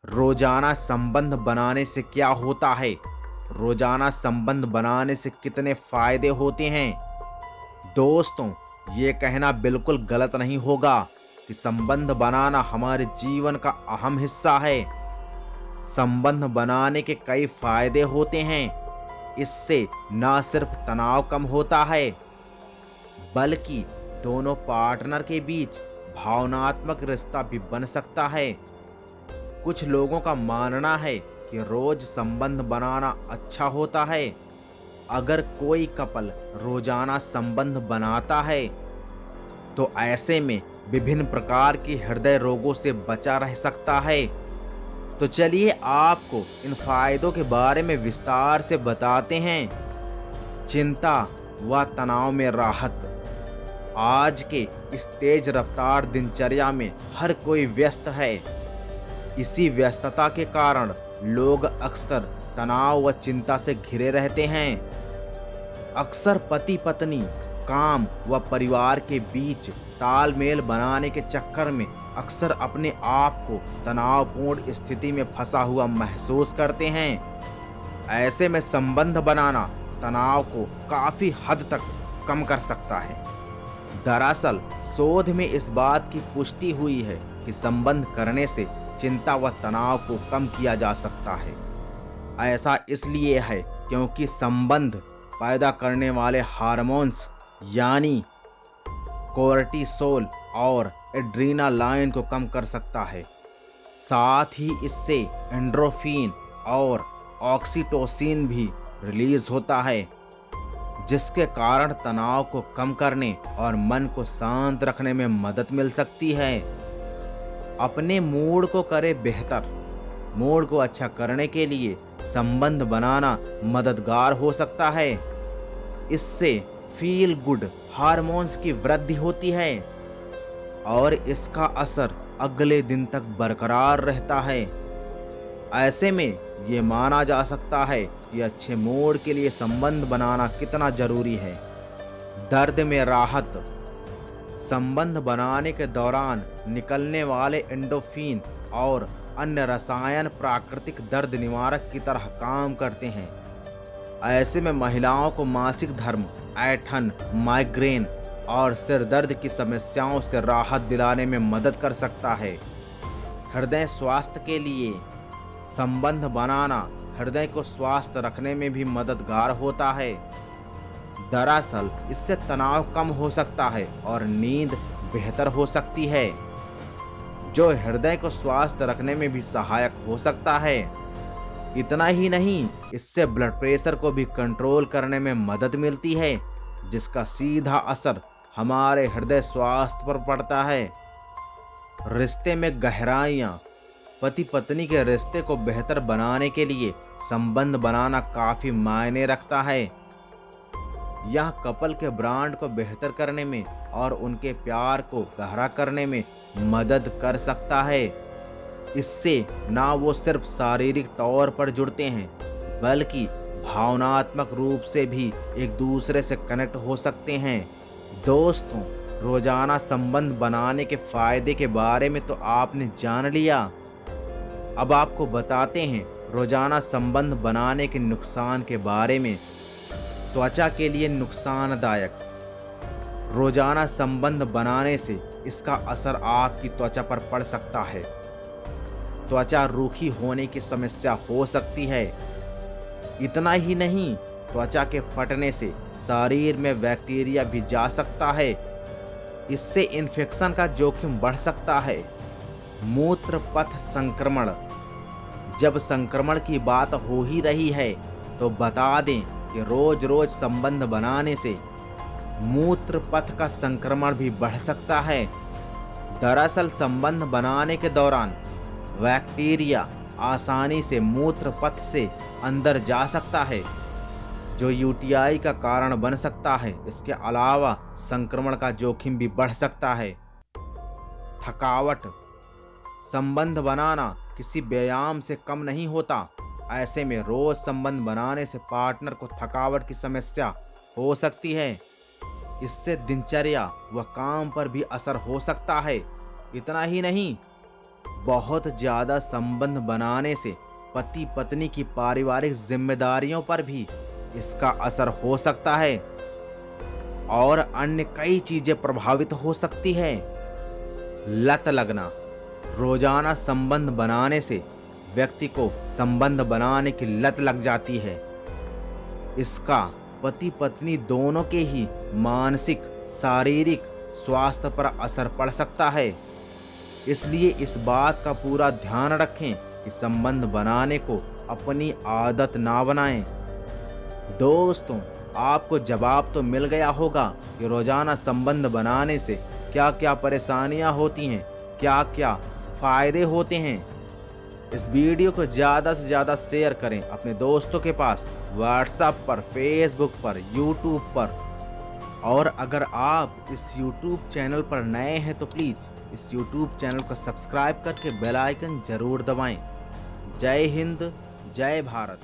रोजाना संबंध बनाने से क्या होता है? रोजाना संबंध बनाने से कितने फायदे होते हैं? दोस्तों, ये कहना बिल्कुल गलत नहीं होगा कि संबंध बनाना हमारे जीवन का अहम हिस्सा है। संबंध बनाने के कई फायदे होते हैं। इससे न सिर्फ तनाव कम होता है, बल्कि दोनों पार्टनर के बीच भावनात्मक रिश्ता भी बन सकता है। कुछ लोगों का मानना है कि रोज संबंध बनाना अच्छा होता है। अगर कोई कपल रोजाना संबंध बनाता है तो ऐसे में विभिन्न प्रकार के हृदय रोगों से बचा रह सकता है। तो चलिए आपको इन फायदों के बारे में विस्तार से बताते हैं। चिंता व तनाव में राहत। आज के इस तेज रफ्तार दिनचर्या में हर कोई व्यस्त है। इसी व्यस्तता के कारण लोग अक्सर तनाव व चिंता से घिरे रहते हैं। अक्सर पति पत्नी काम व परिवार के बीच तालमेल बनाने के चक्कर में अक्सर अपने आप को तनावपूर्ण स्थिति में फंसा हुआ महसूस करते हैं। ऐसे में संबंध बनाना तनाव को काफी हद तक कम कर सकता है। दरअसल शोध में इस बात की पुष्टि हुई है कि संबंध करने से चिंता व तनाव को कम किया जा सकता है। ऐसा इसलिए है क्योंकि संबंध पैदा करने वाले हार्मोन्स यानी कोर्टिसोल और एड्रीनालाइन को कम कर सकता है। साथ ही इससे एंड्रोफिन और ऑक्सीटोसिन भी रिलीज होता है, जिसके कारण तनाव को कम करने और मन को शांत रखने में मदद मिल सकती है। अपने मूड को करे बेहतर। मूड को अच्छा करने के लिए संबंध बनाना मददगार हो सकता है। इससे फील गुड हार्मोन्स की वृद्धि होती है और इसका असर अगले दिन तक बरकरार रहता है। ऐसे में ये माना जा सकता है कि अच्छे मूड के लिए संबंध बनाना कितना जरूरी है। दर्द में राहत। संबंध बनाने के दौरान निकलने वाले एंडोर्फिन और अन्य रसायन प्राकृतिक दर्द निवारक की तरह काम करते हैं। ऐसे में महिलाओं को मासिक धर्म, ऐंठन, माइग्रेन और सिर दर्द की समस्याओं से राहत दिलाने में मदद कर सकता है। हृदय स्वास्थ्य के लिए संबंध बनाना हृदय को स्वस्थ रखने में भी मददगार होता है। दरअसल इससे तनाव कम हो सकता है और नींद बेहतर हो सकती है, जो हृदय को स्वस्थ रखने में भी सहायक हो सकता है। इतना ही नहीं, इससे ब्लड प्रेशर को भी कंट्रोल करने में मदद मिलती है, जिसका सीधा असर हमारे हृदय स्वास्थ्य पर पड़ता है। रिश्ते में गहराइयाँ। पति पत्नी के रिश्ते को बेहतर बनाने के लिए संबंध बनाना काफी मायने रखता है। यह कपल के ब्रांड को बेहतर करने में और उनके प्यार को गहरा करने में मदद कर सकता है। इससे ना वो सिर्फ शारीरिक तौर पर जुड़ते हैं, बल्कि भावनात्मक रूप से भी एक दूसरे से कनेक्ट हो सकते हैं। दोस्तों, रोजाना संबंध बनाने के फायदे के बारे में तो आपने जान लिया। अब आपको बताते हैं रोजाना संबंध बनाने के नुकसान के बारे में। त्वचा के लिए नुकसानदायक। रोजाना संबंध बनाने से इसका असर आपकी त्वचा पर पड़ सकता है। त्वचा रूखी होने की समस्या हो सकती है। इतना ही नहीं, त्वचा के फटने से शरीर में बैक्टीरिया भी जा सकता है। इससे इन्फेक्शन का जोखिम बढ़ सकता है। मूत्र पथ संक्रमण। जब संक्रमण की बात हो ही रही है तो बता दें कि रोज रोज संबंध बनाने से मूत्र पथ का संक्रमण भी बढ़ सकता है। दरअसल संबंध बनाने के दौरान बैक्टीरिया आसानी से मूत्र पथ से अंदर जा सकता है, जो यूटीआई का कारण बन सकता है। इसके अलावा संक्रमण का जोखिम भी बढ़ सकता है। थकावट। संबंध बनाना किसी व्यायाम से कम नहीं होता। ऐसे में रोज संबंध बनाने से पार्टनर को थकावट की समस्या हो सकती है। इससे दिनचर्या व काम पर भी असर हो सकता है। इतना ही नहीं, बहुत ज़्यादा संबंध बनाने से पति पत्नी की पारिवारिक जिम्मेदारियों पर भी इसका असर हो सकता है और अन्य कई चीजें प्रभावित हो सकती है। लत लगना। रोजाना संबंध बनाने से व्यक्ति को संबंध बनाने की लत लग जाती है। इसका पति पत्नी दोनों के ही मानसिक शारीरिक स्वास्थ्य पर असर पड़ सकता है। इसलिए इस बात का पूरा ध्यान रखें कि संबंध बनाने को अपनी आदत ना बनाएं। दोस्तों, आपको जवाब तो मिल गया होगा कि रोजाना संबंध बनाने से क्या क्या परेशानियां होती हैं, क्या क्या फायदे होते हैं। इस वीडियो को ज़्यादा से ज़्यादा शेयर करें अपने दोस्तों के पास, व्हाट्सएप पर, फेसबुक पर, यूट्यूब पर। और अगर आप इस यूट्यूब चैनल पर नए हैं तो प्लीज़ इस यूट्यूब चैनल को सब्सक्राइब करके बेल आइकन ज़रूर दबाएं। जय हिंद, जय भारत।